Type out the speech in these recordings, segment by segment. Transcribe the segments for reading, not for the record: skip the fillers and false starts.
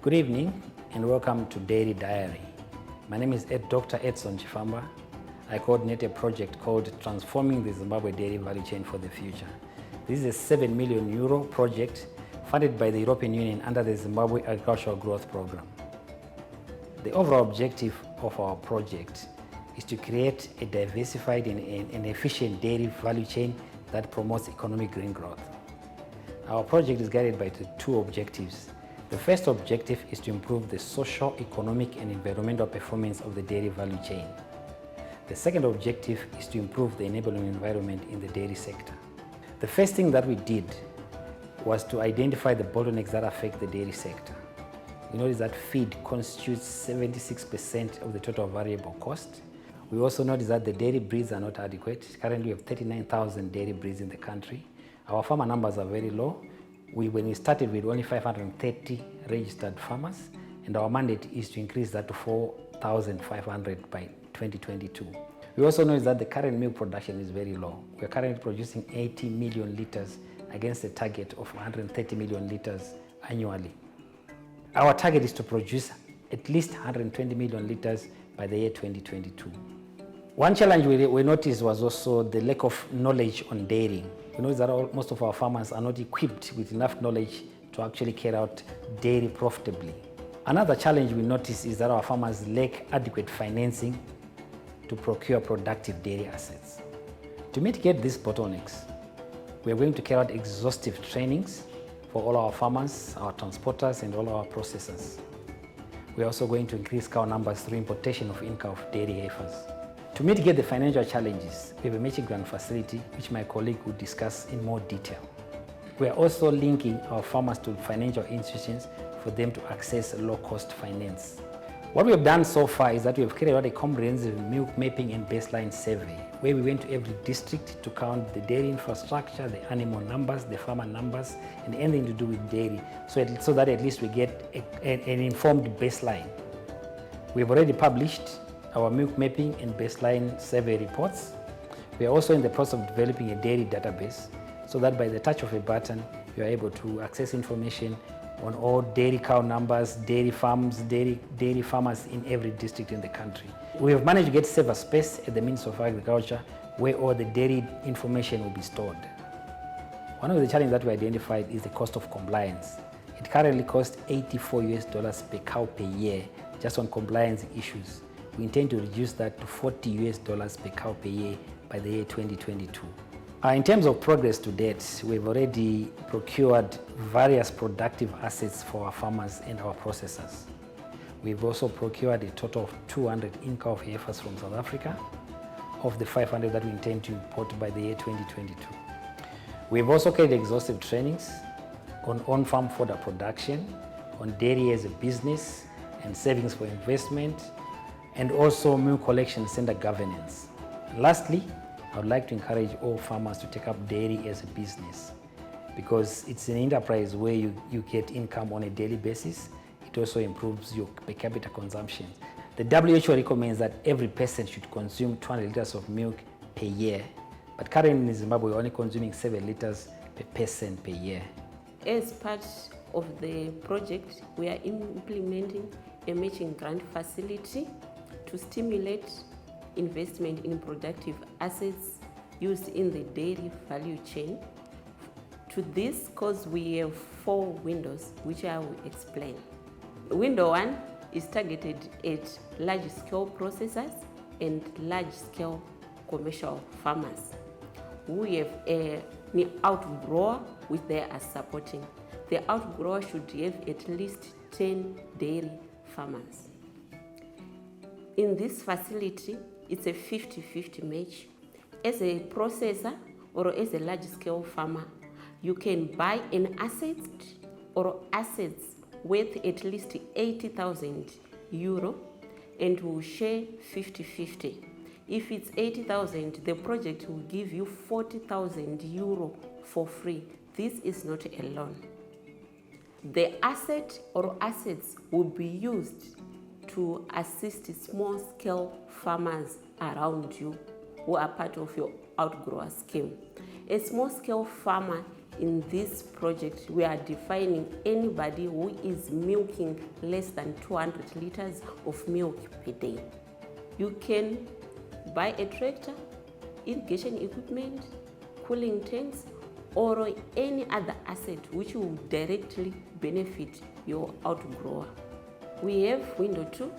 Good evening and welcome to Dairy Diary. My name is Dr. Edson Chifamba. I coordinate a project called Transforming the Zimbabwe Dairy Value Chain for the Future. This is a €7 million project funded by the European Union under the Zimbabwe Agricultural Growth Program. The overall objective of our project is to create a diversified and efficient dairy value chain that promotes economic green growth. Our project is guided by the two objectives. The first objective is to improve the social, economic and environmental performance of the dairy value chain. The second objective is to improve the enabling environment in the dairy sector. The first thing that we did was to identify the bottlenecks that affect the dairy sector. We noticed that feed constitutes 76% of the total variable cost. We also noticed that the dairy breeds are not adequate. Currently we have 39,000 dairy breeds in the country. Our farmer numbers are very low. When we started with only 530 registered farmers, and our mandate is to increase that to 4,500 by 2022. We also know that the current milk production is very low. We are currently producing 80 million liters against a target of 130 million liters annually. Our target is to produce at least 120 million liters by the year 2022. One challenge we noticed was also the lack of knowledge on dairying. We know that most of our farmers are not equipped with enough knowledge to actually carry out dairy profitably. Another challenge we notice is that our farmers lack adequate financing to procure productive dairy assets. To mitigate these bottlenecks, we are going to carry out exhaustive trainings for all our farmers, our transporters and all our processors. We are also going to increase cow numbers through importation of in-cow dairy heifers. To mitigate the financial challenges, we have a matching grant facility which my colleague will discuss in more detail. We are also linking our farmers to financial institutions for them to access low-cost finance. What we have done so far is that we have carried out a comprehensive milk mapping and baseline survey where we went to every district to count the dairy infrastructure, the animal numbers, the farmer numbers, and anything to do with dairy so that at least we get an informed baseline. We have already published our milk mapping and baseline survey reports. We are also in the process of developing a dairy database so that by the touch of a button, you are able to access information on all dairy cow numbers, dairy farms, dairy farmers in every district in the country. We have managed to get server space at the Ministry of Agriculture where all the dairy information will be stored. One of the challenges that we identified is the cost of compliance. It currently costs $84 per cow per year just on compliance issues. We intend to reduce that to $40 per cow per year by the year 2022. In terms of progress to date, we've already procured various productive assets for our farmers and our processors. We've also procured a total of 200 in-cow heifers from South Africa, of the 500 that we intend to import by the year 2022. We've also carried exhaustive trainings on on-farm fodder production, on dairy as a business and savings for investment, and also milk collection center governance. Lastly, I would like to encourage all farmers to take up dairy as a business because it's an enterprise where you get income on a daily basis. It also improves your per capita consumption. The WHO recommends that every person should consume 200 liters of milk per year, but currently in Zimbabwe we're only consuming 7 liters per person per year. As part of the project, we are implementing a matching grant facility to stimulate investment in productive assets used in the dairy value chain. To this cause, we have 4 windows, which I will explain. Window 1 is targeted at large-scale processors and large-scale commercial farmers who have an outgrower which they are supporting. The outgrower should have at least 10 dairy farmers. In this facility, it's a 50-50 match. As a processor or as a large-scale farmer, you can buy an asset or assets worth at least €80,000 and will share 50-50. If it's 80,000, the project will give you €40,000 for free. This is not a loan. The asset or assets will be used to assist small-scale farmers around you who are part of your outgrower scheme. A small-scale farmer in this project, we are defining anybody who is milking less than 200 liters of milk per day. You can buy a tractor, irrigation equipment, cooling tanks, or any other asset which will directly benefit your outgrower. We have window 2.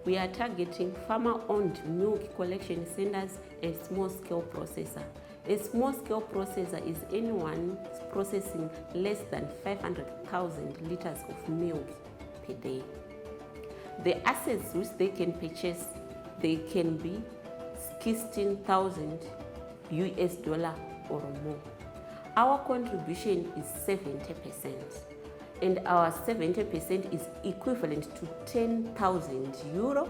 We are targeting farmer-owned milk collection centers and small-scale processor. A small-scale processor is anyone processing less than 500,000 liters of milk per day. The assets which they can purchase, they can be $16,000 or more. Our contribution is 70%, and our 70% is equivalent to 10,000 euro.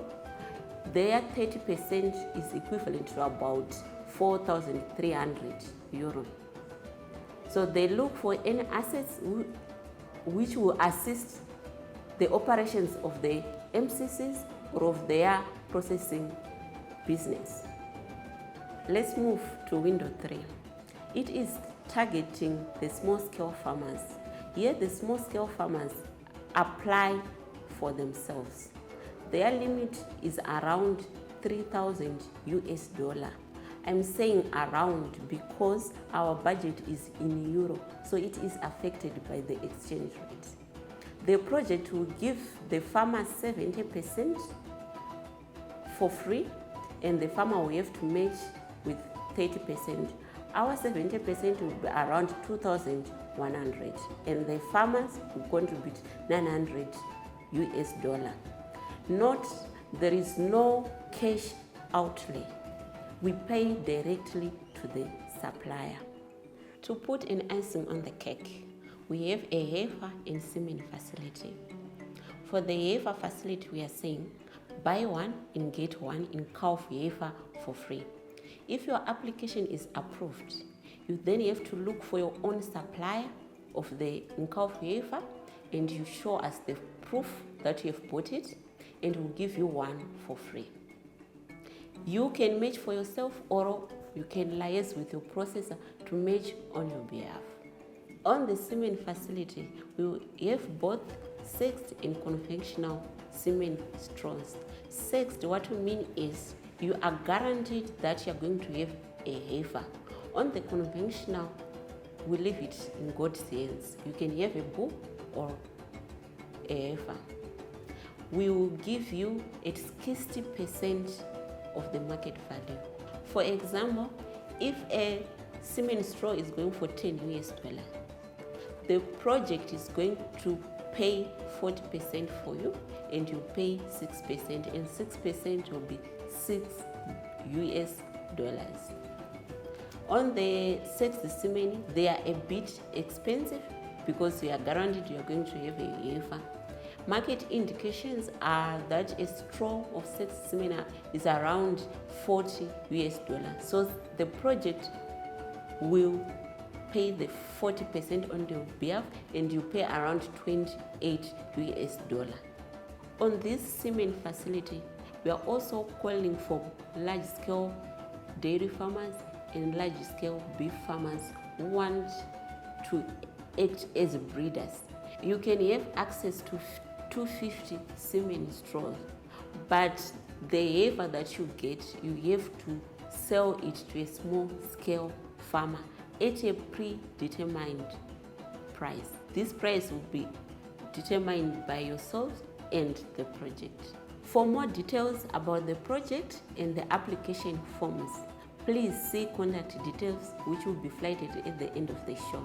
Their 30% is equivalent to about 4,300 euro. So they look for any assets which will assist the operations of the MCCs or of their processing business. Let's move to window 3. It is targeting the small-scale farmers. Here the small-scale farmers apply for themselves. Their limit is around $3,000. I'm saying around because our budget is in euro, so it is affected by the exchange rate. The project will give the farmer 70% for free, and the farmer will have to match with 30%. Our 70% will be around 2,100, and the farmers will contribute $900. Note, there is no cash outlay. We pay directly to the supplier. To put an icing on the cake, we have a heifer and semen facility. For the heifer facility, we are saying buy one and get one in calf heifer for free. If your application is approved, you then have to look for your own supplier of the calf heifer, and you show us the proof that you have bought it, and we'll give you one for free. You can match for yourself, or you can liaise with your processor to match on your behalf. On the semen facility, we have both sexed and conventional semen straws. Sexed, what we mean is you are guaranteed that you are going to have a heifer. On the conventional, we leave it in God's hands. You can have a bull or a heifer. We will give you at 60% of the market value. For example, if a semen straw is going for $10, the project is going to pay 40% for you, and you pay 6%, and 6% will be $6. On the sexed semen, they are a bit expensive because you are guaranteed you are going to have a heifer. Market indications are that a straw of sexed semen is around $40. So the project will pay the 40% on your behalf, and you pay around $28. On this semen facility, we are also calling for large-scale dairy farmers and large-scale beef farmers who want to act as breeders. You can have access to 250 semen straws, but the heifer that you get, you have to sell it to a small-scale farmer at a predetermined price. This price will be determined by yourselves and the project. For more details about the project and the application forms, please see contact details which will be flagged at the end of the show.